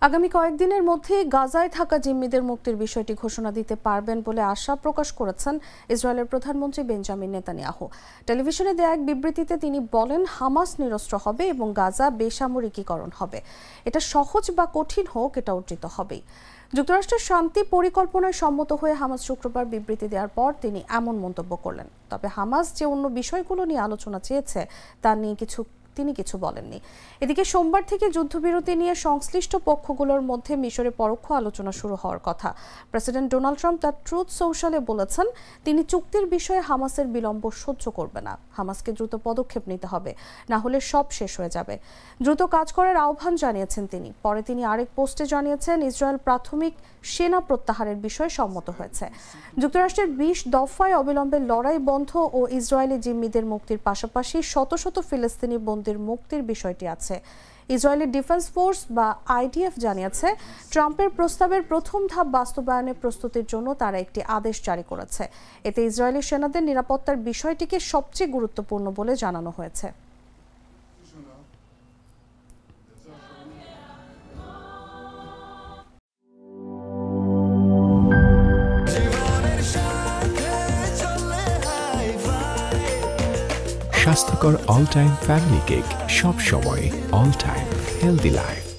আগামী কয়েকদিনের মধ্যে গাজায় থাকা জিম্মিদের মুক্তির বিষয়টি ঘোষণা দিতে পারবেন বলে আশা প্রকাশ করেছেন ইসরায়েলের প্রধানমন্ত্রী বেঞ্জামিন নেতানিয়াহু। টেলিভিশনে দেয়া এক বিবৃতিতে তিনি বলেন, হামাস নিরস্ত্র হবে এবং গাজা বেসামরিকীকরণ হবে। এটা সহজ বা কঠিন হোক, এটা অর্জিত হবেই। যুক্তরাষ্ট্রের শান্তি পরিকল্পনায় সম্মত হয়ে হামাস শুক্রবার বিবৃতি দেওয়ার পর তিনি এমন মন্তব্য করলেন। তবে হামাস যে অন্য বিষয়গুলো নিয়ে আলোচনা চেয়েছে তা নিয়ে তিনি কিছু বলেননি। এদিকে সোমবার থেকে যুদ্ধবিরতি নিয়ে সংশ্লিষ্ট পক্ষগুলোর মধ্যে মিশরে পরোক্ষ আলোচনা শুরু হওয়ার কথা। প্রেসিডেন্ট ডোনাল্ড ট্রাম্প তার ট্রুথ সোশ্যালে বলেছেন, তিনি চুক্তির বিষয়ে হামাসের বিলম্ব সহ্য করবে না। হামাসকে দ্রুত পদক্ষেপ নিতে হবে, না হলে সব শেষ হয়ে যাবে। দ্রুত কাজ করার আহ্বান জানিয়েছেন তিনি। পরে তিনি আরেক পোস্টে জানিয়েছেন, ইসরায়েল প্রাথমিক সেনা প্রত্যাহারের বিষয়ে সম্মত হয়েছে। যুক্তরাষ্ট্রের 20 দফায় অবিলম্বে লড়াই বন্ধ ও ইসরায়েলি জিম্মিদের মুক্তির পাশাপাশি শত শত ফিলিস্তিনি বন্দীর মুক্তির বিষয়টি আছে। ইসরায়েলি ডিফেন্স ফোর্স বা আইডিএফ জানিয়েছে, ট্রাম্পের প্রস্তাবের প্রথম ধাপ বাস্তবায়নের প্রস্তুতির জন্য তারা একটি আদেশ জারি করেছে। এতে ইসরায়েলি সেনাদের নিরাপত্তার বিষয়টিকে সবচেয়ে গুরুত্বপূর্ণ বলে জানানো হয়েছে। স্বাস্থ্যকর অল টাইম ফ্যামিলি কেক, সব সময় অল টাইম হেলদি লাইফ।